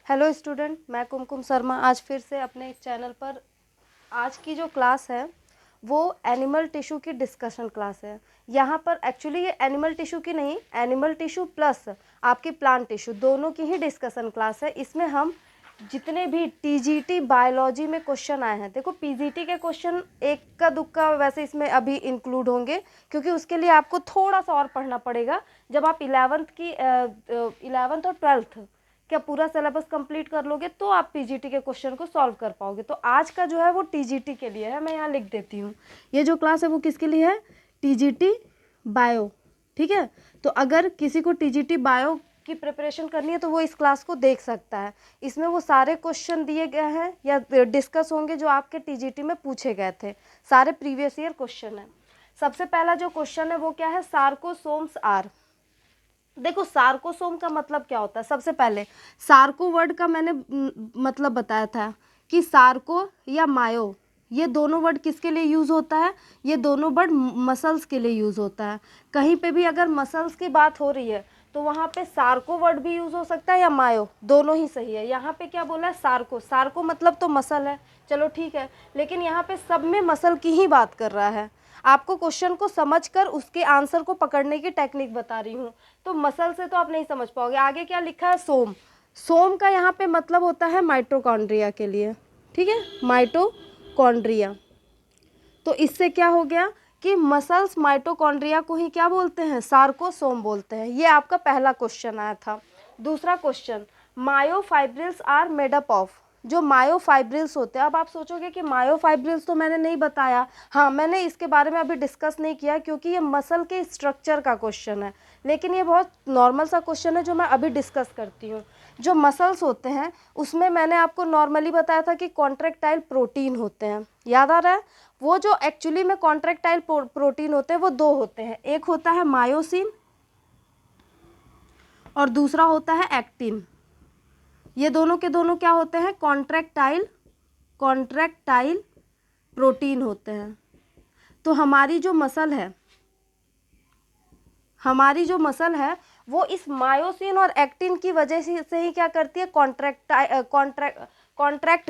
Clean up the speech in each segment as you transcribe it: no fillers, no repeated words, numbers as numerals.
Hello student, मैं कुमकुम शर्मा आज फिर से अपने चैनल पर। आज की जो क्लास है वो एनिमल टिश्यू की डिस्कशन क्लास है। यहाँ पर एक्चुअली ये एनिमल टिश्यू की नहीं, एनिमल टिश्यू प्लस आपकी प्लांट टिश्यू दोनों की ही डिस्कशन क्लास है। इसमें हम जितने भी टीजीटी बायोलॉजी में क्वेश्चन आए हैं, देखो पीजीटी के क्वेश्चन एक का दुक्का वैसे इसमें अभी इंक्लूड होंगे, क्योंकि उसके लिए आपको थोड़ा सा और पढ़ना पड़ेगा। जब आप 11th और 12th क्या पूरा सिलेबस कंप्लीट कर लोगे तो आप पीजीटी के क्वेश्चन को सॉल्व कर पाओगे। तो आज का जो है वो टीजीटी के लिए है, मैं यहाँ लिख देती हूँ। ये जो क्लास है वो किसके लिए है? TGT bio. ठीक है, तो अगर किसी को टीजीटी बायो की प्रिपरेशन करनी है तो वो इस क्लास को देख सकता है। इसमें वो सारे क्वेश्चन दिए गए हैं या डिस्कस होंगे जो आपके टीजीटी में पूछे गए थे, सारे प्रीवियस ईयर क्वेश्चन है। सबसे पहला जो क्वेश्चन है वो क्या है? सार्कोसोम्स आर। देखो सार्कोसोम का मतलब क्या होता है? सबसे पहले सार्को वर्ड का मैंने मतलब बताया था कि सार्को या मायो, ये दोनों वर्ड किसके लिए यूज़ होता है? ये दोनों वर्ड मसल्स के लिए यूज़ होता है। कहीं पे भी अगर मसल्स की बात हो रही है तो वहाँ पे सार्को वर्ड भी यूज़ हो सकता है या मायो, दोनों ही सही है। यहाँ पे क्या बोला है? सार्को। सार्को मतलब तो मसल है, चलो ठीक है, लेकिन यहाँ पे सब में मसल की ही बात कर रहा है। आपको क्वेश्चन को समझकर उसके आंसर को पकड़ने की टेक्निक बता रही हूँ। तो मसल से तो आप नहीं समझ पाओगे। आगे क्या लिखा है? सोम। सोम का यहाँ पे मतलब होता है माइटोकॉन्ड्रिया के लिए। ठीक है, माइटोकॉन्ड्रिया। तो इससे क्या हो गया कि मसल्स माइटोकॉन्ड्रिया को ही क्या बोलते हैं? सार्कोसोम बोलते हैं। ये आपका पहला क्वेश्चन आया था। दूसरा question, myofibrils are made up of. जो मायोफाइब्रिल्स होते हैं, अब आप सोचोगे कि मायोफाइब्रिल्स तो मैंने नहीं बताया। हाँ, मैंने इसके बारे में अभी डिस्कस नहीं किया क्योंकि ये मसल के स्ट्रक्चर का क्वेश्चन है, लेकिन ये बहुत नॉर्मल सा क्वेश्चन है जो मैं अभी डिस्कस करती हूँ। जो मसल्स होते हैं उसमें मैंने आपको नॉर्मली बताया था कि कॉन्ट्रैक्टाइल प्रोटीन होते हैं, याद आ रहा है? वो जो एक्चुअली में कॉन्ट्रैक्टाइल प्रोटीन होते हैं वो दो होते हैं, एक होता है मायोसिन और दूसरा होता है एक्टिन। ये दोनों के दोनों क्या होते हैं? कॉन्ट्रैक्टाइल प्रोटीन होते हैं। तो हमारी जो मसल है वो इस मायोसिन और एक्टिन की वजह से ही क्या करती है? कॉन्ट्रैक्ट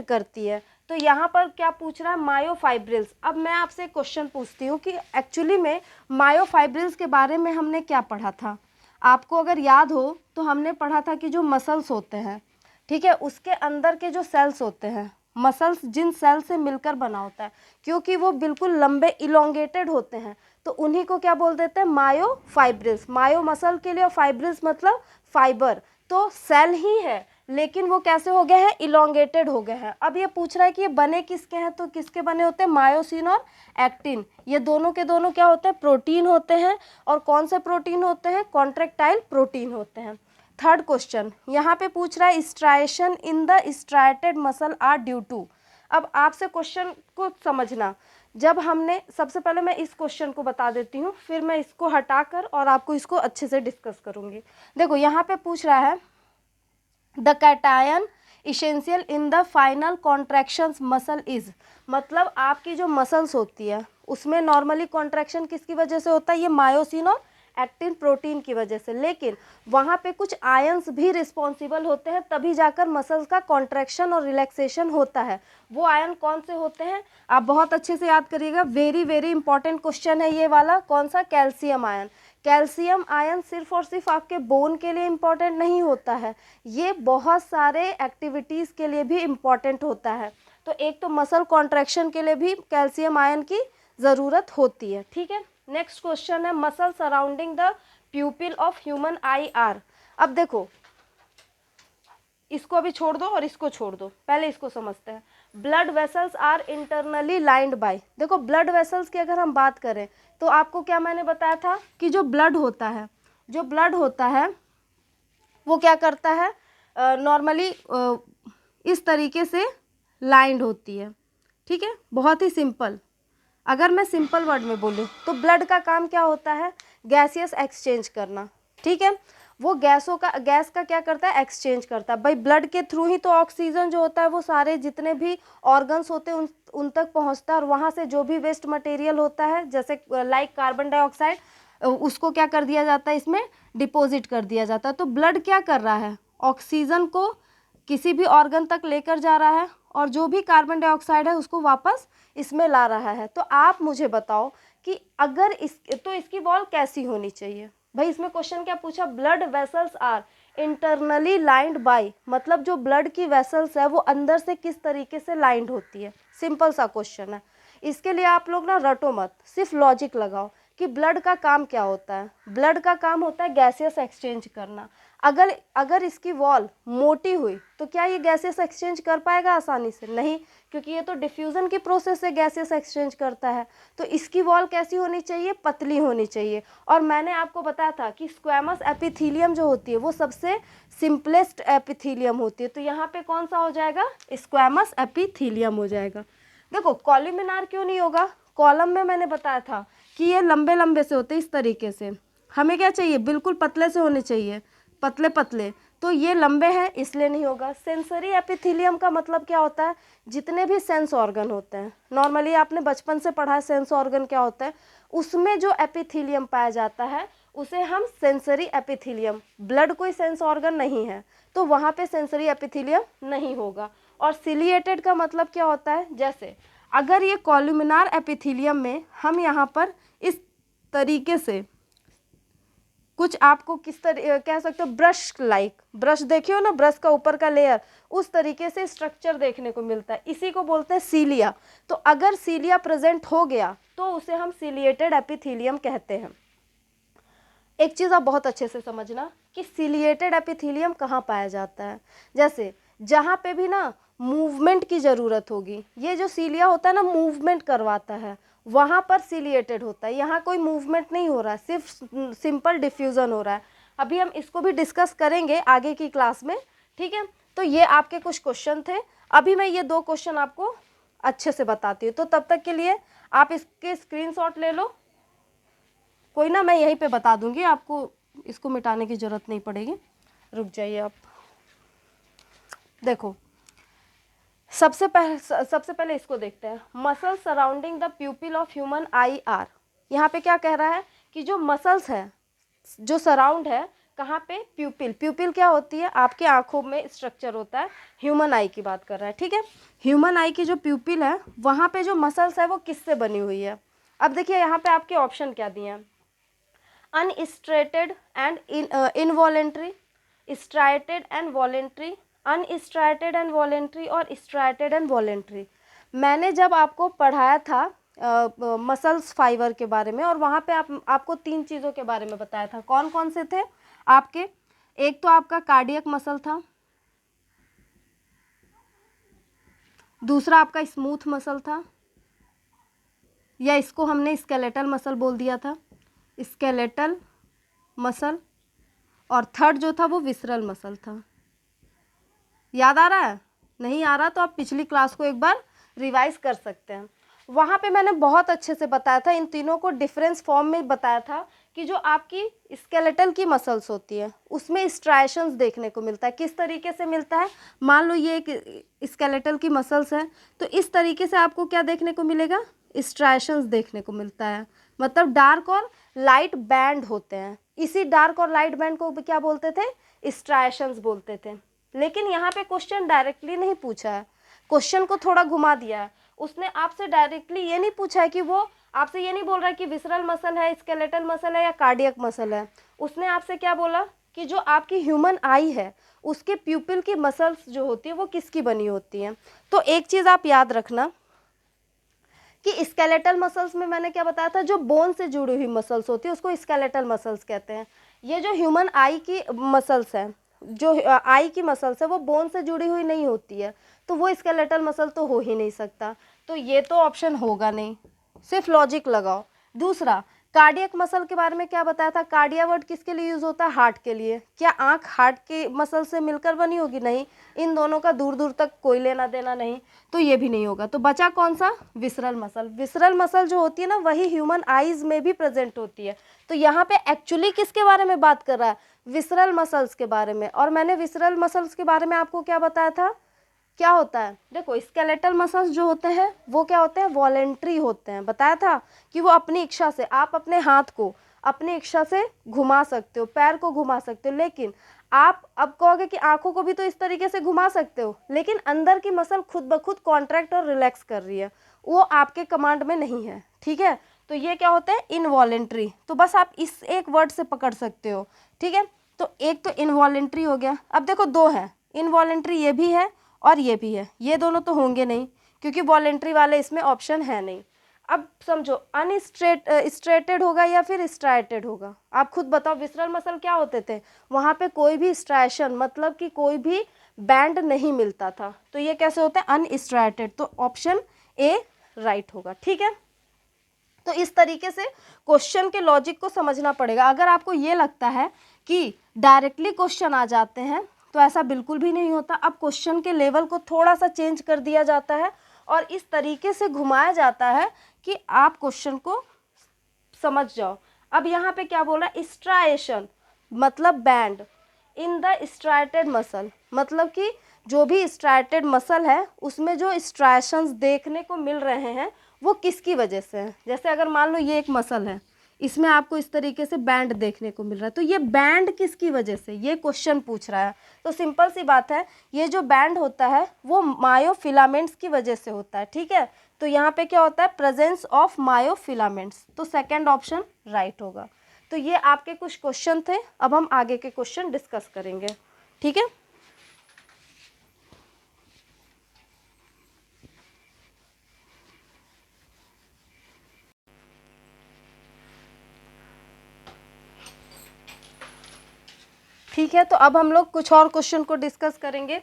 करती है। तो यहाँ पर क्या पूछ रहा है? मायोफाइब्रिल्स। अब मैं आपसे क्वेश्चन पूछती हूँ कि एक्चुअली में मायोफाइब्रिल्स के बारे में हमने क्या पढ़ा था? आपको अगर याद हो तो हमने पढ़ा था कि जो मसल्स होते हैं, ठीक है, उसके अंदर के जो सेल्स होते हैं, मसल्स जिन सेल से मिलकर बना होता है, क्योंकि वो बिल्कुल लंबे इलोंगेटेड होते हैं तो उन्हीं को क्या बोल देते हैं? मायोफाइब्रिल्स। मायो मसल के लिए और फाइब्रिल्स मतलब फाइबर। तो सेल ही है लेकिन वो कैसे हो गए हैं? इलोंगेटेड हो गए हैं। अब ये पूछ रहा है कि ये बने किसके हैं? तो किसके बने होते हैं? मायोसिन और एक्टिन। ये दोनों के दोनों क्या होते हैं? प्रोटीन होते हैं। और कौन से प्रोटीन होते हैं? कॉन्ट्रैक्टाइल प्रोटीन होते हैं। थर्ड क्वेश्चन यहाँ पे पूछ रहा है striation in the striated muscle are due to. अब आपसे क्वेश्चन को समझना, जब हमने सबसे पहले मैं इस क्वेश्चन को बता देती हूँ, फिर मैं इसको हटाकर और आपको इसको अच्छे से डिस्कस करूँगी। देखो यहाँ पे पूछ रहा है the cation essential in the final contractions muscle is. मतलब आपकी जो मसल्स होती है उसमें नॉर्मली कॉन्ट्रैक्शन किसकी वजह से होता है? ये मायोसिन और एक्टिन प्रोटीन की वजह से, लेकिन वहाँ पे कुछ आयंस भी रिस्पॉन्सिबल होते हैं, तभी जाकर मसल्स का कॉन्ट्रैक्शन और रिलैक्सेशन होता है। वो आयन कौन से होते हैं? आप बहुत अच्छे से याद करिएगा, वेरी वेरी इंपॉर्टेंट क्वेश्चन है ये वाला। कौन सा? Calcium ion. कैल्शियम आयन सिर्फ और सिर्फ आपके बोन के लिए इम्पॉर्टेंट नहीं होता है, ये बहुत सारे एक्टिविटीज़ के लिए भी इम्पॉर्टेंट होता है। तो एक तो मसल कॉन्ट्रैक्शन के लिए भी कैल्शियम आयन की ज़रूरत होती है। ठीक है, नेक्स्ट क्वेश्चन है muscle surrounding the प्यूपिल of human I R. अब देखो इसको अभी छोड़ दो और इसको छोड़ दो, पहले इसको समझते हैं। Blood vessels are internally lined by. देखो ब्लड वेसल्स की अगर हम बात करें तो आपको क्या मैंने बताया था कि जो ब्लड होता है वो क्या करता है? नॉर्मली इस तरीके से लाइंड होती है। ठीक है, बहुत ही सिंपल। अगर मैं सिंपल वर्ड में बोलूँ तो ब्लड का काम क्या होता है? गैसियस एक्सचेंज करना। ठीक है, वो गैस का क्या करता है? एक्सचेंज करता है। भाई ब्लड के थ्रू ही तो ऑक्सीजन जो होता है वो सारे जितने भी ऑर्गन्स होते हैं उन तक पहुंचता है, और वहाँ से जो भी वेस्ट मटेरियल होता है जैसे लाइक कार्बन डाइऑक्साइड, उसको क्या कर दिया जाता है? इसमें डिपॉजिट कर दिया जाता है। तो ब्लड क्या कर रहा है? ऑक्सीजन को किसी भी ऑर्गन तक लेकर जा रहा है और जो भी कार्बन डाइऑक्साइड है उसको वापस इसमें ला रहा है। तो आप मुझे बताओ कि अगर इसकी वॉल कैसी होनी चाहिए। भाई इसमें क्वेश्चन क्या पूछा, blood vessels are internally lined by, मतलब जो ब्लड की वेसल्स है वो अंदर से किस तरीके से लाइंड होती है। सिंपल सा क्वेश्चन है, इसके लिए आप लोग ना रटो मत, सिर्फ लॉजिक लगाओ कि ब्लड का काम क्या होता है। ब्लड का काम होता है गैसियस एक्सचेंज करना। अगर इसकी वॉल मोटी हुई तो क्या ये गैसियस एक्सचेंज कर पाएगा आसानी से? नहीं, क्योंकि ये तो डिफ्यूज़न की प्रोसेस से गैसियस एक्सचेंज करता है। तो इसकी वॉल कैसी होनी चाहिए? पतली होनी चाहिए। और मैंने आपको बताया था कि स्क्वैमस एपिथीलियम जो होती है वो सबसे सिंपलेस्ट एपिथीलियम होती है। तो यहाँ पे कौन सा हो जाएगा? स्क्वैमस एपिथीलियम हो जाएगा। देखो कॉलमिनार क्यों नहीं होगा? कॉलम में मैंने बताया था कि ये लंबे लंबे से होते हैं इस तरीके से। हमें क्या चाहिए? बिल्कुल पतले से होने चाहिए, पतले पतले। तो ये लंबे हैं इसलिए नहीं होगा। सेंसरी एपिथीलियम का मतलब क्या होता है? जितने भी सेंस ऑर्गन होते हैं, नॉर्मली आपने बचपन से पढ़ा है सेंस ऑर्गन क्या होता है, उसमें जो एपिथीलियम पाया जाता है उसे हम सेंसरी एपिथीलियम, ब्लड कोई सेंस ऑर्गन नहीं है तो वहाँ पे सेंसरी एपिथीलियम नहीं होगा। और सिलिएटेड का मतलब क्या होता है? जैसे अगर ये कॉलमिनार एपिथीलियम में हम यहाँ पर इस तरीके से कुछ आपको किस तरह कह सकते हो, ब्रश लाइक, ब्रश देखिए हो ना, ब्रश का ऊपर का लेयर, उस तरीके से स्ट्रक्चर देखने को मिलता है, इसी को बोलते हैं सीलिया। तो अगर सीलिया प्रेजेंट हो गया तो उसे हम सिलिएटेड एपिथीलियम कहते हैं। एक चीज़ आप बहुत अच्छे से समझना कि सिलिएटेड एपिथीलियम कहाँ पाया जाता है। जैसे जहाँ पे भी ना मूवमेंट की ज़रूरत होगी, ये जो सीलिया होता है ना मूवमेंट करवाता है, वहाँ पर सिलिएटेड होता है। यहाँ कोई मूवमेंट नहीं हो रहा है, सिर्फ सिंपल डिफ्यूज़न हो रहा है। अभी हम इसको भी डिस्कस करेंगे आगे की क्लास में, ठीक है। तो ये आपके कुछ क्वेश्चन थे, अभी मैं ये 2 क्वेश्चन आपको अच्छे से बताती हूँ। तो तब तक के लिए आप इसके स्क्रीनशॉट ले लो, कोई ना मैं यहीं पे बता दूंगी आपको, इसको मिटाने की ज़रूरत नहीं पड़ेगी। रुक जाइए आप। देखो सबसे पहले इसको देखते हैं। Muscle surrounding the प्यूपिल of human I R. यहाँ पे क्या कह रहा है कि जो मसल्स है जो सराउंड है कहाँ पे? प्यूपिल। प्यूपिल क्या होती है? आपके आंखों में स्ट्रक्चर होता है, ह्यूमन आई की बात कर रहा है, ठीक है। ह्यूमन आई की जो प्यूपिल है वहाँ पे जो मसल्स है वो किससे बनी हुई है? अब देखिए यहाँ पे आपके ऑप्शन क्या दिए हैं, unstriated and involuntary, striated and voluntary, unstriated and voluntary और स्ट्राइटेड एंड वॉलेंट्री। मैंने जब आपको पढ़ाया था मसल्स फाइबर के बारे में और वहाँ पे आपको 3 चीज़ों के बारे में बताया था। कौन कौन से थे आपके? एक तो आपका कार्डियक मसल था, दूसरा आपका स्मूथ मसल था, या इसको हमने स्केलेटल मसल बोल दिया था, स्केलेटल मसल, और थर्ड जो था वो विसरल मसल था। याद आ रहा है? नहीं आ रहा तो आप पिछली क्लास को एक बार रिवाइज कर सकते हैं। वहाँ पे मैंने बहुत अच्छे से बताया था, इन तीनों को डिफरेंस फॉर्म में बताया था कि जो आपकी स्केलेटल की मसल्स होती है उसमें स्ट्राइशंस देखने को मिलता है। किस तरीके से मिलता है? मान लो ये एक स्केलेटल की मसल्स है तो इस तरीके से आपको क्या देखने को मिलेगा? स्ट्राइशंस देखने को मिलता है, मतलब डार्क और लाइट बैंड होते हैं। इसी डार्क और लाइट बैंड को क्या बोलते थे? स्ट्राइशंस बोलते थे। लेकिन यहाँ पे क्वेश्चन डायरेक्टली नहीं पूछा है, क्वेश्चन को थोड़ा घुमा दिया है। उसने आपसे डायरेक्टली ये नहीं पूछा है कि वो आपसे ये नहीं बोल रहा है कि विसरल मसल है, स्केलेटल मसल है या कार्डियक मसल है। उसने आपसे क्या बोला कि जो आपकी ह्यूमन आई है उसके प्यूपिल की मसल्स जो होती है वो किसकी बनी होती हैं। तो एक चीज़ आप याद रखना कि स्केलेटल मसल्स में मैंने क्या बताया था, जो बोन से जुड़ी हुई मसल्स होती है उसको स्केलेटल मसल्स कहते हैं। ये जो ह्यूमन आई की मसल्स हैं, जो आई की मसल्स है वो बोन से जुड़ी हुई नहीं होती है, तो वो स्केलेटल मसल तो हो ही नहीं सकता। तो ये तो ऑप्शन होगा नहीं, सिर्फ लॉजिक लगाओ। दूसरा, कार्डियक मसल के बारे में क्या बताया था? कार्डिया वर्ड किसके लिए यूज़ होता है? हार्ट के लिए। क्या आँख हार्ट के मसल से मिलकर बनी होगी? नहीं, इन दोनों का दूर दूर तक कोई लेना देना नहीं, तो ये भी नहीं होगा। तो बचा कौन सा? Visceral muscle. विसरल मसल जो होती है ना वही ह्यूमन आईज में भी प्रेजेंट होती है। तो यहाँ पे एक्चुअली किसके बारे में बात कर रहा है? विसरल मसल्स के बारे में। और मैंने विसरल मसल्स के बारे में आपको क्या बताया था? क्या होता है? देखो स्केलेटल मसल्स जो होते हैं वो क्या होते हैं? वॉलेंट्री होते हैं। बताया था कि वो अपनी इच्छा से, आप अपने हाथ को अपनी इच्छा से घुमा सकते हो, पैर को घुमा सकते हो, लेकिन आप अब कहोगे कि आंखों को भी तो इस तरीके से घुमा सकते हो, लेकिन अंदर की मसल खुद ब खुद कॉन्ट्रैक्ट और रिलैक्स कर रही है, वो आपके कमांड में नहीं है, ठीक है। तो ये क्या होता है, इनवॉलेंट्री। तो बस आप इस एक वर्ड से पकड़ सकते हो, ठीक है। तो एक तो इनवॉलेंट्री हो गया। अब देखो दो है इनवॉलेंट्री, ये भी है और ये भी है, ये दोनों तो होंगे नहीं क्योंकि वॉलेंट्री वाले इसमें ऑप्शन है नहीं। अब समझो स्ट्रेटेड होगा या फिर स्ट्राइटेड होगा, आप खुद बताओ। विसरल मसल क्या होते थे, वहाँ पे कोई भी स्ट्राइशन मतलब कि कोई भी बैंड नहीं मिलता था, तो ये कैसे होता है, अनस्ट्राइटेड। तो ऑप्शन ए राइट होगा, ठीक है। तो इस तरीके से क्वेश्चन के लॉजिक को समझना पड़ेगा। अगर आपको ये लगता है कि डायरेक्टली क्वेश्चन आ जाते हैं तो ऐसा बिल्कुल भी नहीं होता। अब क्वेश्चन के लेवल को थोड़ा सा चेंज कर दिया जाता है और इस तरीके से घुमाया जाता है कि आप क्वेश्चन को समझ जाओ। अब यहाँ पे क्या बोला, स्ट्राएशन मतलब band in the striated muscle, मतलब कि जो भी स्ट्राइटेड मसल है उसमें जो स्ट्राइशंस देखने को मिल रहे हैं वो किसकी वजह से है। जैसे अगर मान लो ये एक मसल है, इसमें आपको इस तरीके से बैंड देखने को मिल रहा है, तो ये बैंड किसकी वजह से, ये क्वेश्चन पूछ रहा है। तो सिंपल सी बात है, ये जो बैंड होता है वो मायोफिलामेंट्स की वजह से होता है, ठीक है। तो यहाँ पे क्या होता है, प्रेजेंस ऑफ मायोफिलामेंट्स, तो सेकंड ऑप्शन राइट होगा। तो ये आपके कुछ क्वेश्चन थे, अब हम आगे के क्वेश्चन डिस्कस करेंगे, ठीक है। ठीक है, तो अब हम लोग कुछ और क्वेश्चन को डिस्कस करेंगे।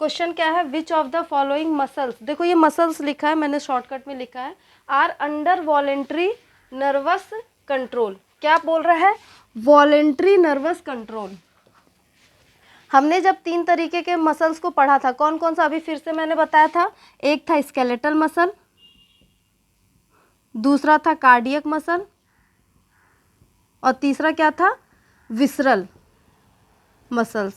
क्वेश्चन क्या है, which of the following muscles, देखो ये मसल्स लिखा है, मैंने शॉर्टकट में लिखा है, are under voluntary nervous control. क्या बोल रहा है, वॉलेंट्री नर्वस कंट्रोल। हमने जब 3 तरीके के मसल्स को पढ़ा था, कौन कौन सा, अभी फिर से मैंने बताया था, एक था स्केलेटल मसल, दूसरा था कार्डियक मसल और तीसरा क्या था, विसरल मसल्स।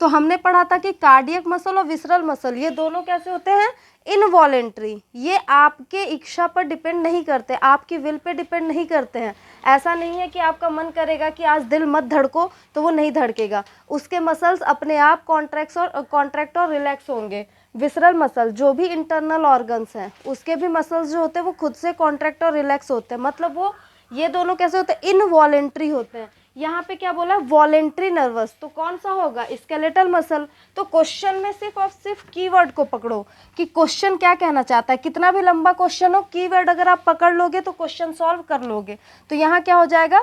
तो हमने पढ़ा था कि कार्डियक मसल और विसरल मसल ये दोनों कैसे होते हैं, इनवॉलेंट्री। ये आपके इच्छा पर डिपेंड नहीं करते, आपकी विल पे डिपेंड नहीं करते हैं। ऐसा नहीं है कि आपका मन करेगा कि आज दिल मत धड़को तो वो नहीं धड़केगा, उसके मसल्स अपने आप कॉन्ट्रैक्ट और रिलैक्स होंगे। विसरल मसल जो भी इंटरनल ऑर्गन्स हैं उसके भी मसल्स जो होते हैं वो खुद से कॉन्ट्रैक्ट और रिलैक्स होते हैं, मतलब वो ये दोनों कैसे होते हैं, इनवॉलेंट्री होते हैं। यहाँ पे क्या बोला, वॉलेंट्री नर्वस, तो कौन सा होगा, स्केलेटल मसल। तो क्वेश्चन में सिर्फ और सिर्फ कीवर्ड को पकड़ो कि क्वेश्चन क्या कहना चाहता है, कितना भी लंबा क्वेश्चन हो, कीवर्ड अगर आप पकड़ लोगे तो क्वेश्चन सॉल्व कर लोगे। तो यहाँ क्या हो जाएगा,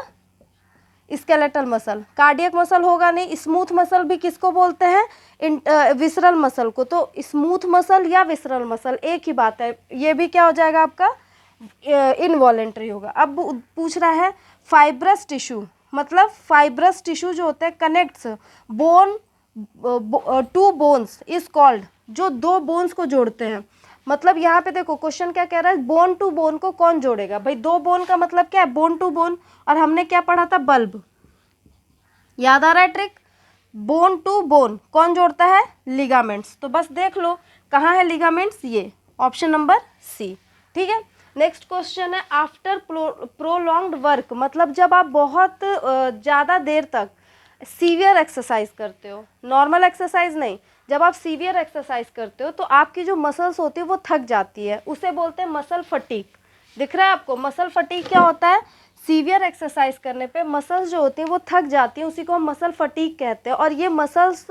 स्केलेटल मसल। कार्डियक मसल होगा नहीं। स्मूथ मसल भी किसको बोलते हैं, विसरल मसल को। तो स्मूथ मसल या विसरल मसल एक ही बात है, ये भी क्या हो जाएगा आपका, इनवॉलेंट्री होगा। अब पूछ रहा है फाइब्रस टिश्यू, मतलब फाइब्रस टिश्यू जो होता है connects bone to bones is called, जो दो बोन्स को जोड़ते हैं। मतलब यहाँ पे देखो क्वेश्चन क्या कह रहा है, बोन टू बोन को कौन जोड़ेगा, भाई दो बोन का मतलब क्या है, बोन टू बोन। और हमने क्या पढ़ा था, बल्ब, याद आ रहा है ट्रिक, बोन टू बोन कौन जोड़ता है, लिगामेंट्स। तो बस देख लो कहाँ है लिगामेंट्स, ये ऑप्शन नंबर सी, ठीक है। नेक्स्ट क्वेश्चन है, आफ्टर प्रोलॉन्ग्ड वर्क, मतलब जब आप बहुत ज़्यादा देर तक सीवियर एक्सरसाइज करते हो, नॉर्मल एक्सरसाइज नहीं, जब आप सीवियर एक्सरसाइज करते हो तो आपकी जो मसल्स होती है वो थक जाती है, उसे बोलते हैं मसल फटीग। दिख रहा है आपको, मसल फटीग क्या होता है, सीवियर एक्सरसाइज करने पे मसल्स जो होती हैं वो थक जाती हैं, उसी को हम मसल फटीग कहते हैं। और ये मसल्स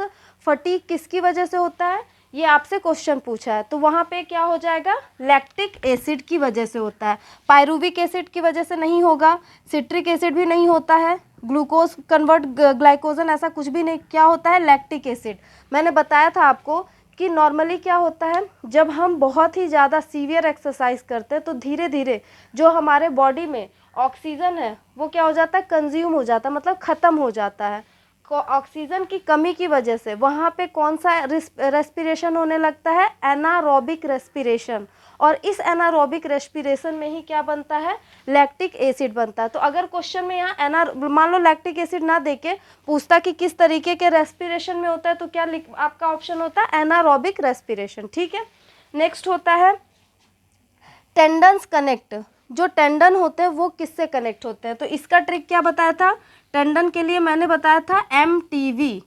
फटीग किसकी वजह से होता है, ये आपसे क्वेश्चन पूछा है, तो वहाँ पे क्या हो जाएगा, लैक्टिक एसिड की वजह से होता है। पायरुविक एसिड की वजह से नहीं होगा, सिट्रिक एसिड भी नहीं होता है, ग्लूकोज कन्वर्ट ग्लाइकोजन ऐसा कुछ भी नहीं, क्या होता है, लैक्टिक एसिड। मैंने बताया था आपको कि नॉर्मली क्या होता है, जब हम बहुत ही ज़्यादा सीवियर एक्सरसाइज करते हैं तो धीरे धीरे जो हमारे बॉडी में ऑक्सीजन है वो क्या हो जाता है, कंज्यूम हो जाता है, मतलब ख़त्म हो जाता है। ऑक्सीजन की कमी की वजह से वहाँ पे कौन सा रेस्पिरेशन होने लगता है, एनारोबिक रेस्पिरेशन। और इस एनारोबिक रेस्पिरेशन में ही क्या बनता है, लैक्टिक एसिड बनता है। तो अगर क्वेश्चन में यहाँ मान लो लैक्टिक एसिड ना देके पूछता कि किस तरीके के रेस्पिरेशन में होता है, तो क्या आपका ऑप्शन होता है एनारोबिक रेस्पिरेशन, ठीक है। नेक्स्ट होता है टेंडन्स कनेक्ट, जो टेंडन होते हैं वो किससे कनेक्ट होते हैं, तो इसका ट्रिक क्या बताया था, टेंडन के लिए मैंने बताया था MTV,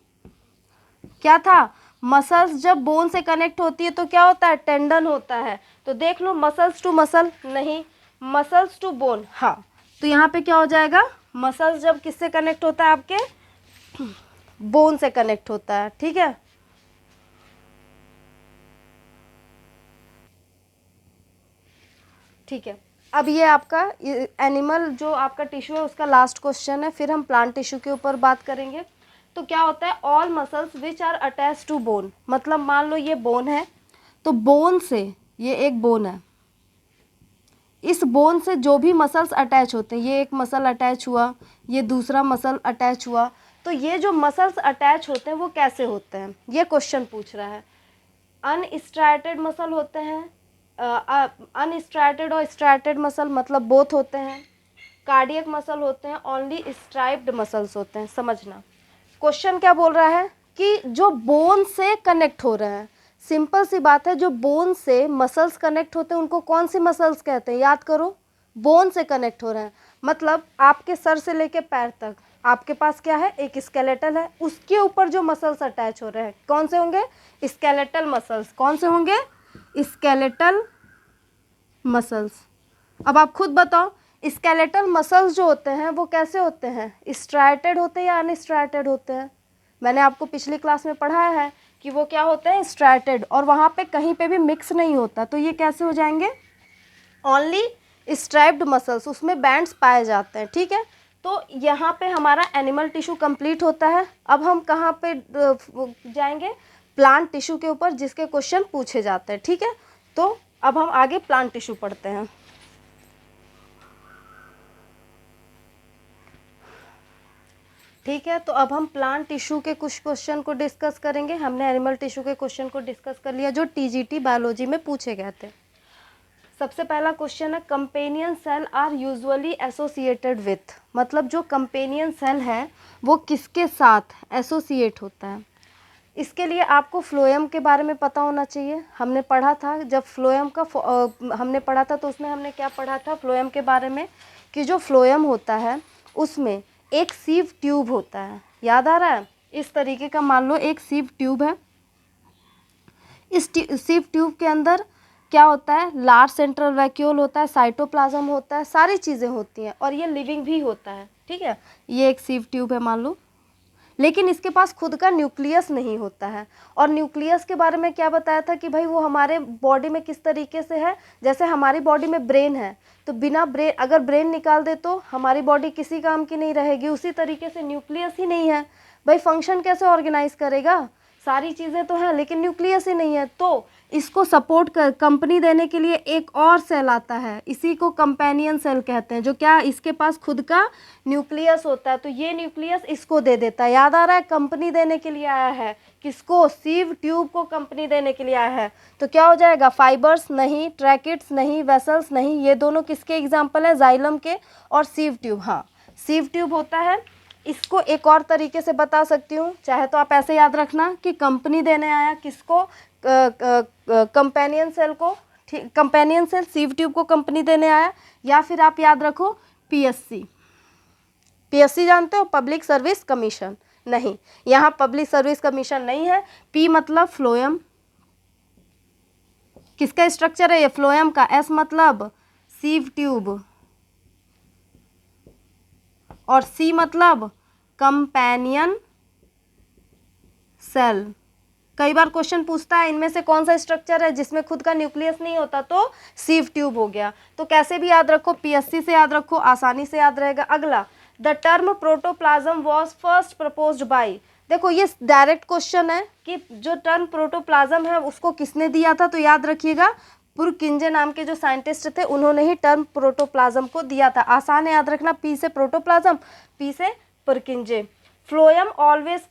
क्या था, मसल्स जब बोन से कनेक्ट होती है तो क्या होता है, टेंडन होता है। तो देख लो, मसल्स टू मसल नहीं, मसल्स टू बोन, हाँ, तो यहाँ पे क्या हो जाएगा, मसल्स जब किससे कनेक्ट होता है, आपके बोन से कनेक्ट होता है, ठीक है। ठीक है, अब ये आपका एनिमल जो आपका टिश्यू है उसका लास्ट क्वेश्चन है, फिर हम प्लांट टिश्यू के ऊपर बात करेंगे। तो क्या होता है, all muscles which are attach to bone, मतलब मान लो ये बोन है, तो बोन से, ये एक बोन है, इस बोन से जो भी मसल्स अटैच होते हैं, ये एक मसल अटैच हुआ, ये दूसरा मसल अटैच हुआ, तो ये जो मसल्स अटैच होते हैं वो कैसे होते हैं, ये क्वेश्चन पूछ रहा है। अनस्ट्राइटेड मसल होते हैं, अनस्ट्राइटेड और स्ट्राइटेड मसल मतलब बोथ होते हैं, कार्डियक मसल होते हैं, ओनली स्ट्राइप्ड मसल्स होते हैं, समझना। क्वेश्चन क्या बोल रहा है कि जो बोन से कनेक्ट हो रहे हैं, सिंपल सी बात है, जो बोन से मसल्स कनेक्ट होते हैं उनको कौन सी मसल्स कहते हैं, याद करो, बोन से कनेक्ट हो रहे हैं, मतलब आपके सर से लेके पैर तक आपके पास क्या है, एक स्केलेटल है, उसके ऊपर जो मसल्स अटैच हो रहे हैं कौन से होंगे, स्केलेटल मसल्स, कौन से होंगे, स्केलेटल मसल्स। अब आप खुद बताओ, स्केलेटल मसल्स जो होते हैं वो कैसे होते हैं, स्ट्राइटेड होते हैं या अनस्ट्राइटेड होते हैं, मैंने आपको पिछली क्लास में पढ़ाया है कि वो क्या होते हैं, स्ट्राइटेड, और वहाँ पे कहीं पे भी मिक्स नहीं होता, तो ये कैसे हो जाएंगे, ओनली स्ट्राइप्ड मसल्स, उसमें बैंड्स पाए जाते हैं, ठीक है। तो यहाँ पे हमारा एनिमल टिश्यू कंप्लीट होता है। अब हम कहाँ पे जाएंगे, प्लांट टिश्यू के ऊपर, जिसके क्वेश्चन पूछे जाते हैं, ठीक है। तो अब हम आगे प्लांट टिश्यू पढ़ते हैं। ठीक है, तो अब हम प्लांट टिश्यू के कुछ क्वेश्चन को डिस्कस करेंगे। हमने एनिमल टिश्यू के क्वेश्चन को डिस्कस कर लिया जो TGT बायोलॉजी में पूछे गए थे। सबसे पहला क्वेश्चन है, companion cell are usually associated with, मतलब जो कंपेनियन सेल है वो किसके साथ एसोसिएट होता है। इसके लिए आपको फ्लोएम के बारे में पता होना चाहिए, हमने पढ़ा था, जब फ्लोएम का हमने पढ़ा था तो उसमें हमने क्या पढ़ा था फ्लोएम के बारे में, कि जो फ्लोएम होता है उसमें एक सीव ट्यूब होता है, याद आ रहा है, इस तरीके का मान लो एक सीव ट्यूब है, इस सीव ट्यूब के अंदर क्या होता है, लार्ज सेंट्रल वैक्यूल होता है, साइटोप्लाज्म होता है, सारी चीज़ें होती हैं, और ये लिविंग भी होता है, ठीक है। ये एक सीव ट्यूब है मान लो, लेकिन इसके पास खुद का न्यूक्लियस नहीं होता है। और न्यूक्लियस के बारे में क्या बताया था कि भाई वो हमारे बॉडी में किस तरीके से है, जैसे हमारी बॉडी में ब्रेन है, तो बिना ब्रेन, अगर ब्रेन निकाल दे तो हमारी बॉडी किसी काम की नहीं रहेगी, उसी तरीके से न्यूक्लियस ही नहीं है, भाई फंक्शन कैसे ऑर्गेनाइज करेगा, सारी चीज़ें तो हैं लेकिन न्यूक्लियस ही नहीं है। तो इसको सपोर्ट कर कंपनी देने के लिए एक और सेल आता है, इसी को कंपेनियन सेल कहते हैं, जो क्या इसके पास खुद का न्यूक्लियस होता है, तो ये न्यूक्लियस इसको दे देता है, याद आ रहा है, कंपनी देने के लिए आया है, किसको, सीव ट्यूब को कंपनी देने के लिए आया है। तो क्या हो जाएगा, फाइबर्स नहीं, ट्रैकिट्स नहीं, वेसल्स नहीं, ये दोनों किसके एग्जाम्पल है, जाइलम के और सीव ट्यूब, हाँ सीव ट्यूब होता है। इसको एक और तरीके से बता सकती हूँ, चाहे तो आप ऐसे याद रखना कि कंपनी देने आया किसको, कंपेनियन सेल को, ठीक, कंपेनियन सेल सीव ट्यूब को कंपनी देने आया, या फिर आप याद रखो PSC, PSC जानते हो, पब्लिक सर्विस कमीशन, नहीं, यहाँ पब्लिक सर्विस कमीशन नहीं है। P मतलब फ्लोएम, किसका स्ट्रक्चर है ये, फ्लोएम का। S मतलब सीव ट्यूब, और C मतलब कंपेनियन सेल। कई बार क्वेश्चन पूछता है इनमें से कौन सा स्ट्रक्चर है जिसमें खुद का न्यूक्लियस नहीं होता, तो सीव ट्यूब हो गया। तो कैसे भी याद रखो, PSC से याद रखो, आसानी से याद रहेगा। अगला, the term protoplasm was first proposed by, देखो ये डायरेक्ट क्वेश्चन है कि जो टर्म प्रोटोप्लाज्म है उसको किसने दिया था, तो याद रखिएगा पुरकिंजे नाम के जो साइंटिस्ट थे उन्होंने ही टर्म प्रोटोप्लाज्म को दिया था। आसान है याद रखना, P से प्रोटोप्लाज्म, P से पुरकिंजे। Phloem always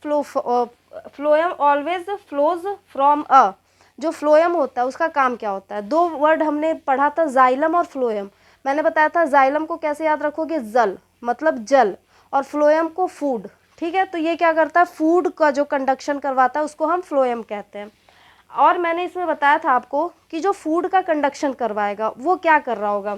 flows from a, जो फ्लोएम होता है उसका काम क्या होता है, दो वर्ड हमने पढ़ा था, जाइलम और फ्लोएम। मैंने बताया था जाइलम को कैसे याद रखोगे, जल मतलब जल, और फ्लोएम को फूड, ठीक है। तो ये क्या करता है, फूड का जो कंडक्शन करवाता है उसको हम फ्लोएम कहते हैं। और मैंने इसमें बताया था आपको कि जो फूड का कंडक्शन करवाएगा वो क्या कर रहा होगा,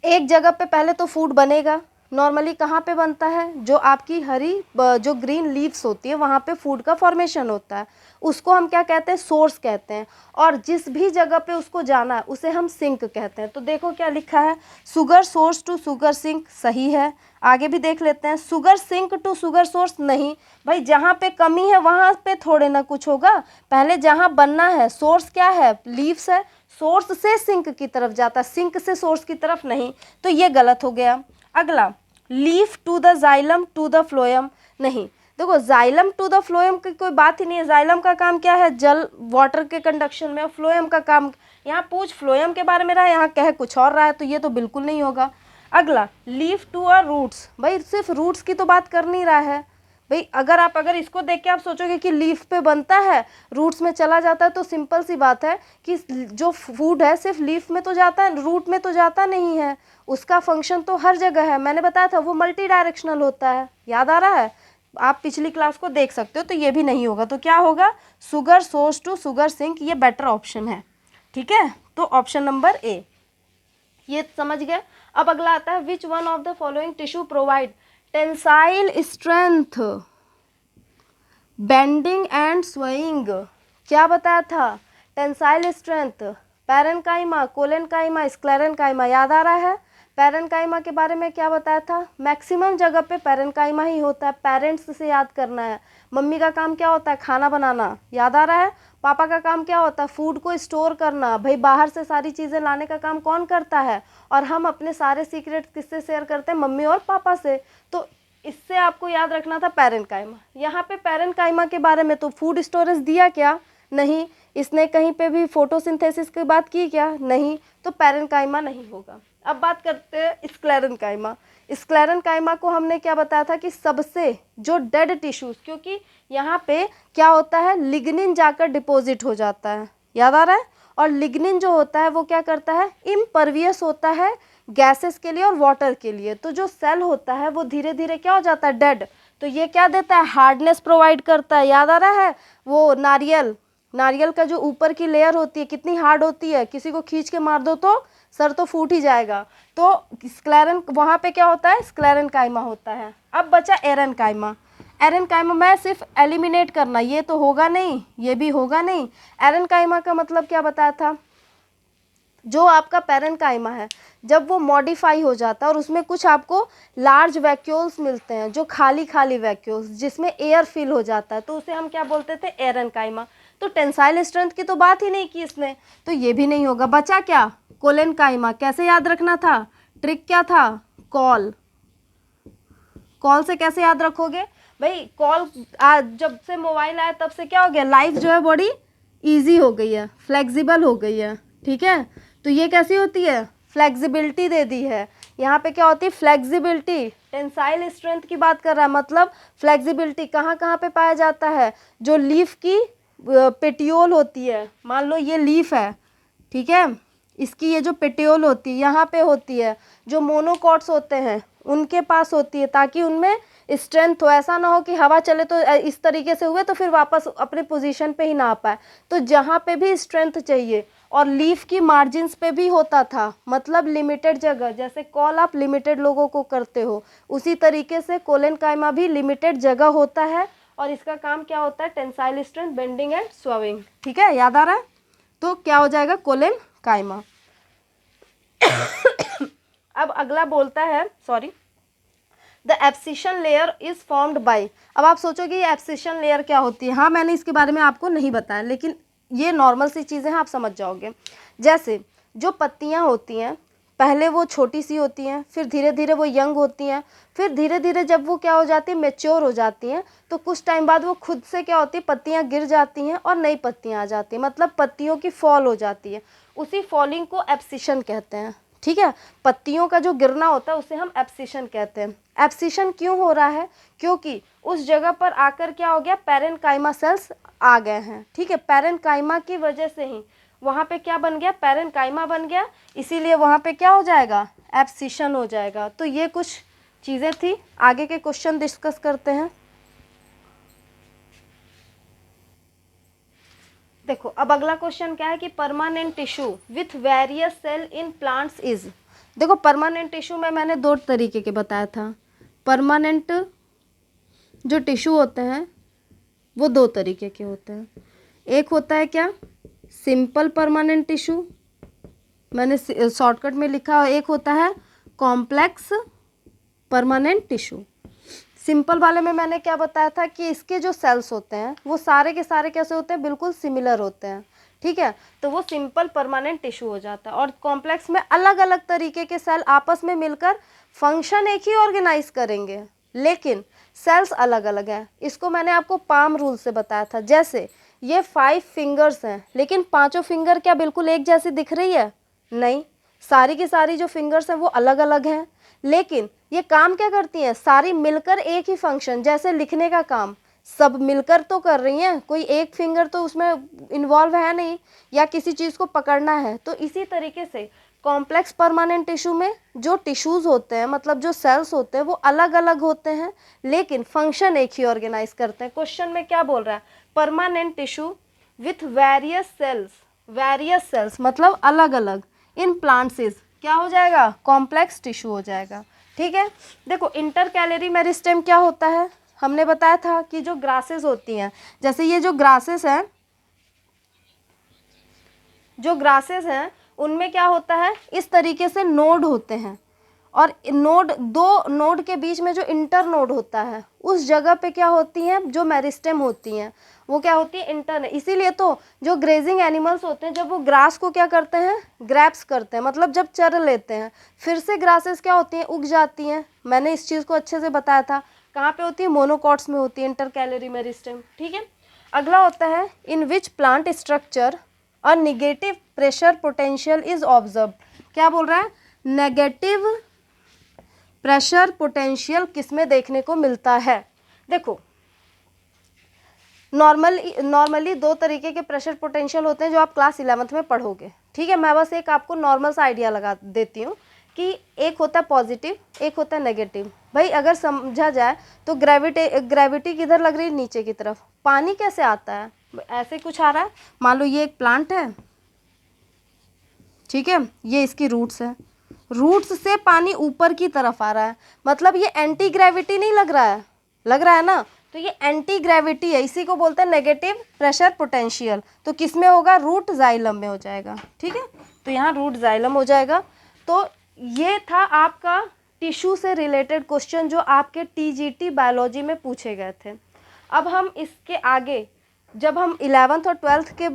एक जगह पे पहले तो फूड बनेगा, नॉर्मली कहाँ पे बनता है, जो आपकी हरी जो ग्रीन लीव्स होती है वहाँ पे फूड का फॉर्मेशन होता है, उसको हम क्या कहते हैं, सोर्स कहते हैं। और जिस भी जगह पे उसको जाना है उसे हम सिंक कहते हैं। तो देखो क्या लिखा है, sugar source to sugar sink, सही है। आगे भी देख लेते हैं, sugar sink to sugar source, नहीं भाई, जहाँ पे कमी है वहाँ पे थोड़े ना कुछ होगा, पहले जहाँ बनना है, सोर्स क्या है, लीव्स है, सोर्स से सिंक की तरफ जाता है, सिंक से सोर्स की तरफ नहीं, तो ये गलत हो गया। अगला, leaf to the xylem to the phloem, नहीं, देखो जाइलम टू द फ्लोएम की कोई बात ही नहीं है। जाइलम का काम क्या है, जल, वाटर के कंडक्शन में। फ्लोएम का काम, यहाँ पूछ फ्लोएम के बारे में रहा है, यहाँ कह कुछ और रहा है, तो ये तो बिल्कुल नहीं होगा। अगला, लीफ टू अ रूट्स, भाई सिर्फ रूट्स की तो बात कर नहीं रहा है भाई। अगर इसको देख के आप सोचोगे कि लीफ पे बनता है, रूट्स में चला जाता है, तो सिंपल सी बात है कि जो फूड है सिर्फ लीफ में तो जाता है, रूट में तो जाता नहीं है, उसका फंक्शन तो हर जगह है। मैंने बताया था वो मल्टी डायरेक्शनल होता है, याद आ रहा है, आप पिछली क्लास को देख सकते हो। तो ये भी नहीं होगा, तो क्या होगा, sugar source to sugar sink, ये बेटर ऑप्शन है। ठीक है, तो ऑप्शन नंबर ए, ये समझ गए। अब अगला आता है, which one of the following tissue provide tensile strength, bending and swaying, क्या बताया था, tensile strength, parenchyma, collenchyma, sclerenchyma, याद आ रहा है। पैरेन्काइमा के बारे में क्या बताया था, मैक्सिमम जगह पे पैरेन्काइमा ही होता है, पेरेंट्स से याद करना है। मम्मी का काम क्या होता है, खाना बनाना, याद आ रहा है। पापा का काम क्या होता है, फूड को स्टोर करना, भाई बाहर से सारी चीज़ें लाने का काम कौन करता है, और हम अपने सारे सीक्रेट किससे शेयर करते हैं, मम्मी और पापा से। तो इससे आपको याद रखना था पैरेन्काइमा। यहाँ पे पैरेन्काइमा के बारे में तो फूड स्टोरेज दिया क्या, नहीं, इसने कहीं पे भी फोटोसिंथेसिस की बात की क्या, नहीं, तो पैरेन्काइमा नहीं होगा। अब बात करते हैं स्क्लेरेन्काइमा। स्क्लेरेन्काइमा को हमने क्या बताया था कि सबसे जो डेड टिश्यूज, क्योंकि यहाँ पे क्या होता है, लिग्निन जाकर डिपॉजिट हो जाता है, याद आ रहा है। और लिग्निन जो होता है वो क्या करता है, इम्परवियस होता है गैसेस के लिए और वाटर के लिए। तो जो सेल होता है वो धीरे धीरे क्या हो जाता है, डेड। तो ये क्या देता है, हार्डनेस प्रोवाइड करता है। याद आ रहा है वो नारियल का जो ऊपर की लेयर होती है कितनी हार्ड होती है, किसी को खींच के मार दो तो सर तो फूट ही जाएगा। तो स्क्लेरन, वहाँ पे क्या होता है, स्क्लेरेन्काइमा होता है। अब बचा एरेन्काइमा। एरेन्काइमा में सिर्फ एलिमिनेट करना, ये तो होगा नहीं, ये भी होगा नहीं। एरेन्काइमा का मतलब क्या बताया था, जो आपका पैरेन्काइमा है जब वो मॉडिफाई हो जाता है और उसमें कुछ आपको लार्ज वैक्यूल्स मिलते हैं, जो खाली खाली वैक्यूल्स जिसमें एयर फिल हो जाता है, तो उसे हम क्या बोलते थे, एरेन्काइमा। तो टेंसाइल स्ट्रेंथ की तो बात ही नहीं की इसने, तो ये भी नहीं होगा। बचा क्या, कोलेनकाइमा। कैसे याद रखना था, ट्रिक क्या था, कॉल से कैसे याद रखोगे भाई, कॉल जब से मोबाइल आया तब से क्या हो गया, लाइफ जो है बड़ी ईजी हो गई है, फ्लेक्सिबल हो गई है। ठीक है, तो ये कैसी होती है, फ्लेक्सिबिलिटी दे दी है। यहाँ पे क्या होती है, फ्लेक्सिबिलिटी। टेंसाइल स्ट्रेंथ की बात कर रहा है, मतलब फ्लेक्सिबिलिटी कहाँ कहाँ पे पाया जाता है, जो लीफ की पेटियोल होती है, मान लो ये लीफ है, ठीक है, इसकी ये जो पेटियोल होती है यहाँ पे होती है, जो मोनोकॉट्स होते हैं उनके पास होती है, ताकि उनमें स्ट्रेंथ हो। ऐसा ना हो कि हवा चले तो इस तरीके से हुए तो फिर वापस अपने पोजीशन पे ही ना आ पाए। तो जहाँ पे भी स्ट्रेंथ चाहिए, और लीफ की मार्जिन्स पे भी होता था, मतलब लिमिटेड जगह, जैसे कॉल आप लिमिटेड लोगों को करते हो, उसी तरीके से कोलेनकाइमा भी लिमिटेड जगह होता है, और इसका काम क्या होता है, tensile strength, bending and swaying. ठीक है, याद आ रहा है। तो क्या हो जाएगा, कोलेनकाइमा। अब अगला बोलता है, sorry, the abscission layer is formed by. अब आप सोचोगे ये एब्सिशन लेयर क्या होती है, हाँ मैंने इसके बारे में आपको नहीं बताया, लेकिन ये नॉर्मल सी चीज़ें हैं, आप समझ जाओगे। जैसे जो पत्तियाँ होती हैं, पहले वो छोटी सी होती हैं, फिर धीरे धीरे वो यंग होती हैं, फिर धीरे धीरे जब वो क्या हो जाती है, मेच्योर हो जाती हैं, तो कुछ टाइम बाद वो खुद से क्या होती है, पत्तियाँ गिर जाती हैं और नई पत्तियाँ आ जाती हैं, मतलब पत्तियों की फॉल हो जाती है। उसी फॉलिंग को एब्सिशन कहते हैं। ठीक है, पत्तियों का जो गिरना होता है उसे हम एब्सिशन कहते हैं। एब्सिशन क्यों हो रहा है, क्योंकि उस जगह पर आकर क्या हो गया, पैरेन्काइमा सेल्स आ गए हैं। ठीक है, पैरेन्काइमा की वजह से ही वहाँ पे क्या बन गया, पैरेन्काइमा बन गया, इसीलिए वहाँ पे क्या हो जाएगा, एब्सिशन हो जाएगा। तो ये कुछ चीज़ें थी, आगे के क्वेश्चन डिस्कस करते हैं। देखो अब अगला क्वेश्चन क्या है कि permanent tissue with various cell in plants is. देखो परमानेंट टिश्यू में मैंने 2 तरीके के बताया था। परमानेंट जो टिश्यू होते हैं वो 2 तरीके के होते हैं। एक होता है क्या, सिंपल परमानेंट टिश्यू, मैंने शॉर्टकट में लिखा, और एक होता है कॉम्प्लेक्स परमानेंट टिश्यू। सिंपल वाले में मैंने क्या बताया था कि इसके जो सेल्स होते हैं वो सारे के सारे कैसे होते हैं, बिल्कुल सिमिलर होते हैं, ठीक है, तो वो सिंपल परमानेंट टिश्यू हो जाता है। और कॉम्प्लेक्स में अलग अलग तरीके के सेल आपस में मिलकर फंक्शन एक ही ऑर्गेनाइज करेंगे, लेकिन सेल्स अलग अलग हैं। इसको मैंने आपको पाम रूल से बताया था। जैसे ये 5 फिंगर्स हैं, लेकिन पांचों फिंगर क्या बिल्कुल एक जैसी दिख रही है, नहीं, सारी की सारी जो फिंगर्स हैं वो अलग अलग हैं, लेकिन ये काम क्या करती हैं, सारी मिलकर एक ही फंक्शन, जैसे लिखने का काम सब मिलकर तो कर रही हैं, कोई एक फिंगर तो उसमें इन्वॉल्व है नहीं, या किसी चीज़ को पकड़ना है। तो इसी तरीके से कॉम्प्लेक्स परमानेंट टिश्यू में जो टिश्यूज़ होते हैं, मतलब जो सेल्स होते हैं, वो अलग अलग होते हैं, लेकिन फंक्शन एक ही ऑर्गेनाइज करते हैं। क्वेश्चन में क्या बोल रहा है, permanent tissue with various cells मतलब अलग अलग इन प्लांट्स क्या हो जाएगा, कॉम्प्लेक्स टिश्यू हो जाएगा, ठीक है। देखो इंटरकैलरी मेरिस्टेम क्या होता है, हमने बताया था कि जो ग्रासेस होती हैं, जैसे ये जो ग्रासेस हैं उनमें क्या होता है, इस तरीके से नोड होते हैं, और नोड, 2 नोड के बीच में जो इंटर नोड होता है उस जगह पे क्या होती हैं, जो मेरिस्टेम होती हैं वो क्या होती है, इंटर। इसीलिए तो जो ग्रेजिंग एनिमल्स होते हैं जब वो ग्रास को क्या करते हैं, ग्रैप्स करते हैं, मतलब जब चर लेते हैं, फिर से ग्रासेस क्या होती हैं, उग जाती हैं। मैंने इस चीज़ को अच्छे से बताया था, कहाँ पे होती है, मोनोकॉट्स में होती है इंटरकैलरी मेरिस्टेम, ठीक है। अगला होता है in which plant structure a negative pressure potential is observe. क्या बोल रहा है, नेगेटिव प्रेशर पोटेंशियल किसमें देखने को मिलता है। देखो नॉर्मली 2 तरीके के प्रेशर पोटेंशियल होते हैं जो आप क्लास 11th में पढ़ोगे, ठीक है। मैं बस एक आपको नॉर्मल सा आइडिया लगा देती हूँ कि एक होता है पॉजिटिव, एक होता है नेगेटिव। भाई अगर समझा जाए तो ग्रेविटी किधर लग रही है, नीचे की तरफ। पानी कैसे आता है, ऐसे कुछ आ रहा है, मान लो ये एक प्लांट है, ठीक है, ये इसकी रूट्स है, रूट्स से पानी ऊपर की तरफ आ रहा है, मतलब ये एंटी ग्रेविटी नहीं लग रहा है ना, तो ये एंटी ग्रेविटी है, इसी को बोलते हैं नेगेटिव प्रेशर पोटेंशियल। तो किस में होगा, रूट जाइलम में हो जाएगा, ठीक है, तो यहाँ रूट जाइलम हो जाएगा। तो ये था आपका टिश्यू से रिलेटेड क्वेश्चन जो आपके टीजीटी बायोलॉजी में पूछे गए थे। अब हम इसके आगे जब हम 11th और 12th के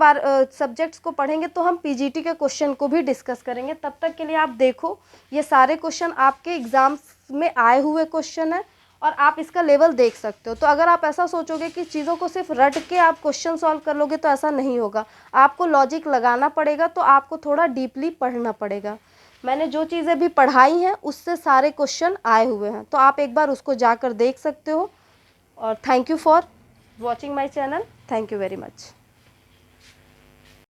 सब्जेक्ट्स को पढ़ेंगे तो हम पीजीटी के क्वेश्चन को भी डिस्कस करेंगे। तब तक के लिए आप देखो, ये सारे क्वेश्चन आपके एग्जाम्स में आए हुए क्वेश्चन हैं और आप इसका लेवल देख सकते हो। तो अगर आप ऐसा सोचोगे कि चीज़ों को सिर्फ रट के आप क्वेश्चन सॉल्व कर लोगे तो ऐसा नहीं होगा, आपको लॉजिक लगाना पड़ेगा, तो आपको थोड़ा डीपली पढ़ना पड़ेगा। मैंने जो चीज़ें भी पढ़ाई हैं उससे सारे क्वेश्चन आए हुए हैं, तो आप एक बार उसको जाकर देख सकते हो। और thank you for watching my channel, thank you very much.